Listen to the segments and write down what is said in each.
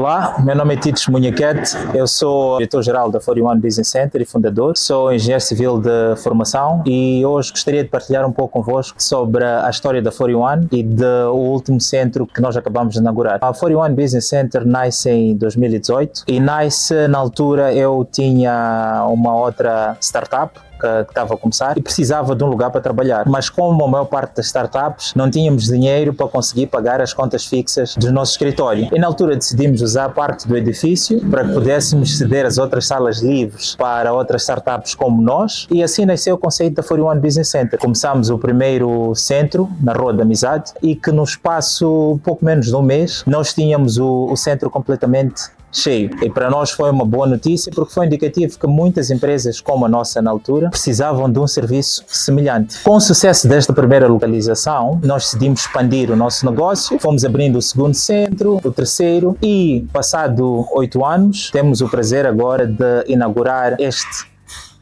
Olá, meu nome é Tito Munhaquete, eu sou diretor-geral da 41 Business Center e fundador, sou engenheiro civil de formação e hoje gostaria de partilhar um pouco convosco sobre a história da 41 e do último centro que nós acabamos de inaugurar. A 41 Business Center nasce em 2018 e nasce na altura eu tinha uma outra startup que estava a começar e precisava de um lugar para trabalhar. Mas como a maior parte das startups não tínhamos dinheiro para conseguir pagar as contas fixas do nosso escritório. E na altura decidimos usar parte do edifício para que pudéssemos ceder as outras salas livres para outras startups como nós e assim nasceu o conceito da 41 Business Center. Começámos o primeiro centro na Rua da Amizade e que no espaço pouco menos de um mês nós tínhamos o centro completamente cheio. E para nós foi uma boa notícia porque foi indicativo que muitas empresas como a nossa na altura precisavam de um serviço semelhante. Com o sucesso desta primeira localização, nós decidimos expandir o nosso negócio, fomos abrindo o segundo centro, o terceiro e passado 8 anos temos o prazer agora de inaugurar este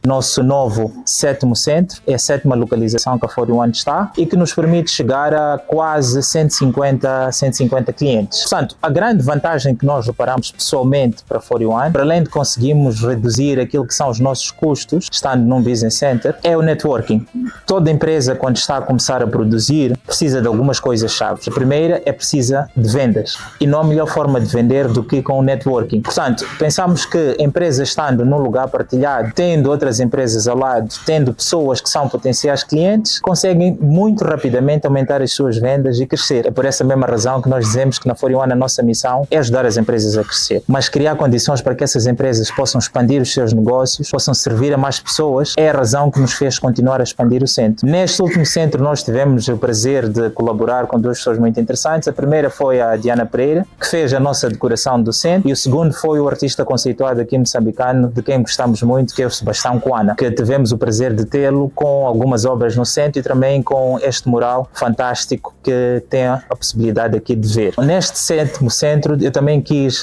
nosso novo sétimo centro, é a sétima localização que a 41 está e que nos permite chegar a quase 150 clientes. Portanto, a grande vantagem que nós reparamos pessoalmente para a 41, para além de conseguirmos reduzir aquilo que são os nossos custos, estando num business center, é o networking. Toda empresa, quando está a começar a produzir, precisa de algumas coisas chaves. A primeira é precisa de vendas e não há melhor forma de vender do que com o networking. Portanto, pensamos que empresas estando num lugar partilhado, tendo outras empresas ao lado, tendo pessoas que são potenciais clientes, conseguem muito rapidamente aumentar as suas vendas e crescer. É por essa mesma razão que nós dizemos que na 41 a nossa missão é ajudar as empresas a crescer, mas criar condições para que essas empresas possam expandir os seus negócios, possam servir a mais pessoas, é a razão que nos fez continuar a expandir o centro. Neste último centro nós tivemos o prazer de colaborar com duas pessoas muito interessantes. A primeira foi a Diana Pereira, que fez a nossa decoração do centro, e o segundo foi o artista conceituado aqui moçambicano, de quem gostamos muito, que é o Sebastião Coana, que tivemos o prazer de tê-lo com algumas obras no centro e também com este mural fantástico que tem a possibilidade aqui de ver. Neste sétimo centro eu também quis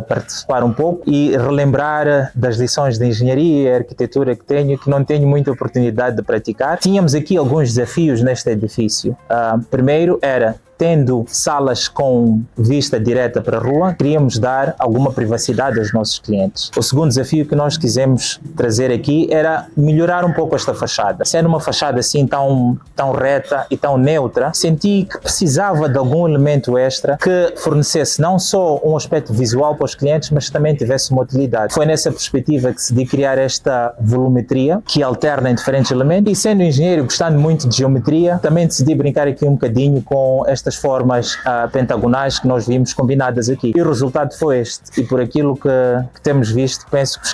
participar um pouco e relembrar das lições de engenharia e arquitetura que tenho, que não tenho muita oportunidade de praticar. Tínhamos aqui alguns desafios neste edifício. Primeiro era, tendo salas com vista direta para a rua, queríamos dar alguma privacidade aos nossos clientes. O segundo desafio que nós quisemos trazer aqui era melhorar um pouco esta fachada. Sendo uma fachada assim tão reta e tão neutra, senti que precisava de algum elemento extra que fornecesse não só um aspecto visual para os clientes, mas também tivesse uma utilidade. Foi nessa perspectiva que decidi criar esta volumetria que alterna em diferentes elementos e, sendo engenheiro gostando muito de geometria, também decidi brincar aqui um bocadinho com estas formas pentagonais que nós vimos combinadas aqui. E o resultado foi este. E por aquilo que temos visto, penso que os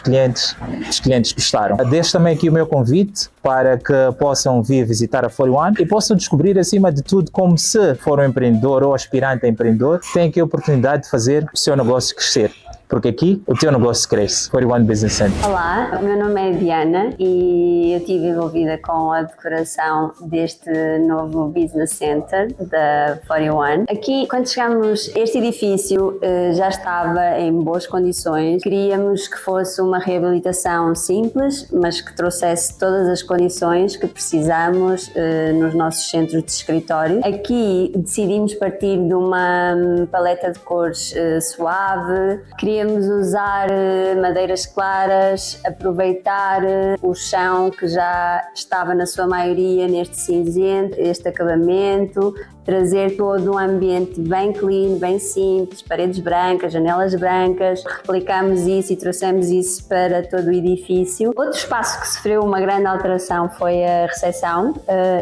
clientes gostaram. Deixo também aqui o meu convite para que possam vir visitar a 41 e possam descobrir, acima de tudo, como se for um empreendedor ou aspirante a empreendedor, tem aqui a oportunidade de fazer o seu negócio crescer. Porque aqui o teu negócio cresce. 41 Business Center. Olá, o meu nome é Diana e eu estive envolvida com a decoração deste novo Business Center da 41. Aqui, quando chegámos a este edifício, já estava em boas condições. Queríamos que fosse uma reabilitação simples, mas que trouxesse todas as condições que precisamos nos nossos centros de escritório. Aqui decidimos partir de uma paleta de cores suave. Queríamos usar madeiras claras, aproveitar o chão que já estava na sua maioria neste cinzento, este acabamento, trazer todo um ambiente bem clean, bem simples, paredes brancas, janelas brancas. Replicámos isso e trouxemos isso para todo o edifício. Outro espaço que sofreu uma grande alteração foi a recepção.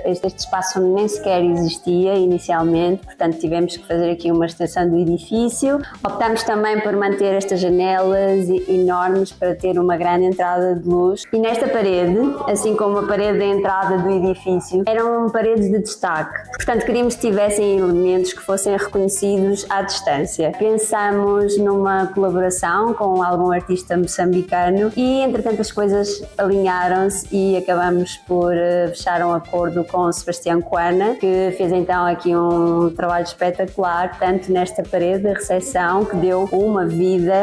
Este espaço nem sequer existia inicialmente, portanto tivemos que fazer aqui uma extensão do edifício. Optámos também por manter estas janelas enormes para ter uma grande entrada de luz. E nesta parede, assim como a parede da entrada do edifício, eram paredes de destaque. Portanto, queríamos que tivessem elementos que fossem reconhecidos à distância. Pensamos numa colaboração com algum artista moçambicano e, entretanto, as coisas alinharam-se e acabamos por fechar um acordo com o Sebastião Coana, que fez então aqui um trabalho espetacular, tanto nesta parede da recepção, que deu uma vida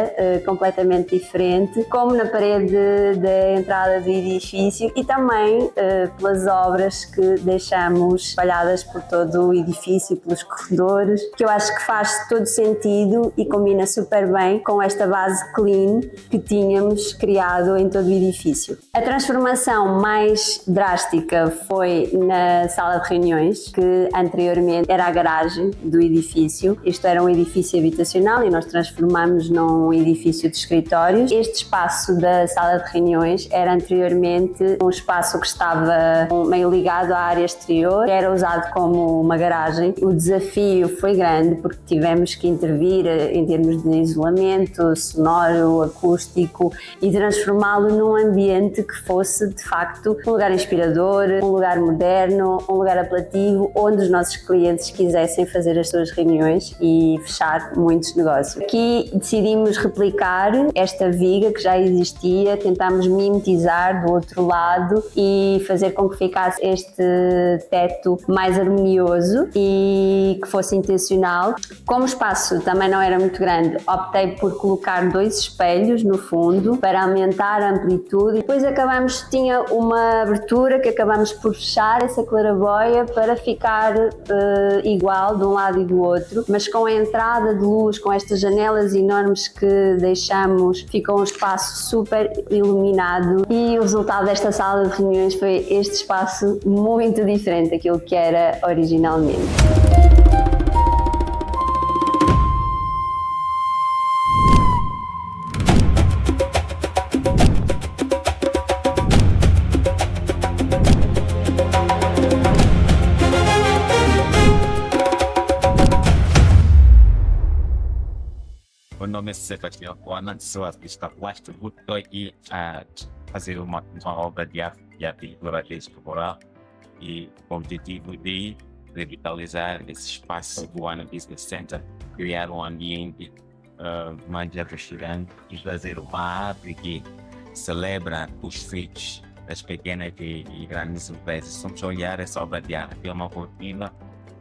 completamente diferente, como na parede da entrada do edifício e também pelas obras que deixamos espalhadas por todo o edifício. edifício, pelos corredores, que eu acho que faz todo sentido e combina super bem com esta base clean que tínhamos criado em todo o edifício. A transformação mais drástica foi na sala de reuniões, que anteriormente era a garagem do edifício. Isto era um edifício habitacional e nós transformamos num edifício de escritórios. Este espaço da sala de reuniões era anteriormente um espaço que estava meio ligado à área exterior, que era usado como uma garagem. O desafio foi grande porque tivemos que intervir em termos de isolamento sonoro, acústico e transformá-lo num ambiente que fosse de facto um lugar inspirador, um lugar moderno, um lugar apelativo, onde os nossos clientes quisessem fazer as suas reuniões e fechar muitos negócios. Aqui decidimos replicar esta viga que já existia, tentámos mimetizar do outro lado e fazer com que ficasse este teto mais harmonioso e que fosse intencional. Como o espaço também não era muito grande, optei por colocar 2 espelhos no fundo para aumentar a amplitude. Depois tinha uma abertura que acabamos por fechar essa claraboia para ficar igual de um lado e do outro, mas com a entrada de luz, com estas janelas enormes que deixamos, ficou um espaço super iluminado e o resultado desta sala de reuniões foi este espaço muito diferente daquilo que era originalmente. O nome é Sebastião Bona, sou artista plástico, estou aqui a fazer uma obra de arte pluralista corporal e com o objetivo de revitalizar esse espaço do One Business Center, criar um ambiente mais aconchegante e fazer uma arte que celebra os feitos das pequenas e grandes empresas. Somos olhar essa obra de arte de uma rotina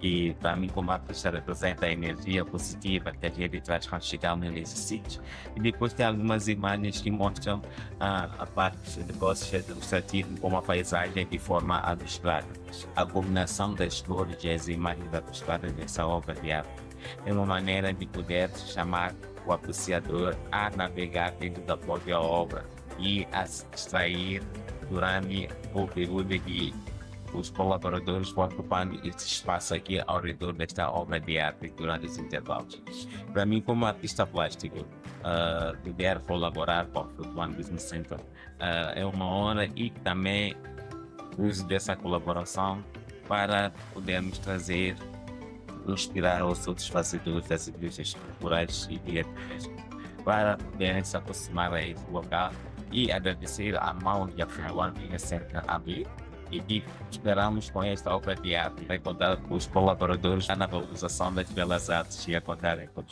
e para mim como artista representa a energia positiva que a gente traz quando chegamos nesse sítio. E depois tem algumas imagens que mostram a parte de negócio administrativo como a paisagem de forma abstrata. A combinação das cores e as imagens abstratas nessa obra de arte é uma maneira de poder chamar o apreciador a navegar dentro da própria obra e a se distrair durante o período que os colaboradores vão ocupando esse espaço aqui ao redor desta obra de arte durante os intervalos. Para mim, como artista plástico, poder colaborar com o One Business Center é uma honra e também uso dessa colaboração para podermos trazer, inspirar os outros fazedores das indústrias culturais e criativas para poderem se aproximar a esse local e agradecer a mão que a One Business Center abriu. E esperamos com esta obra de arte recordar os colaboradores na valorização das belas artes e acordarem com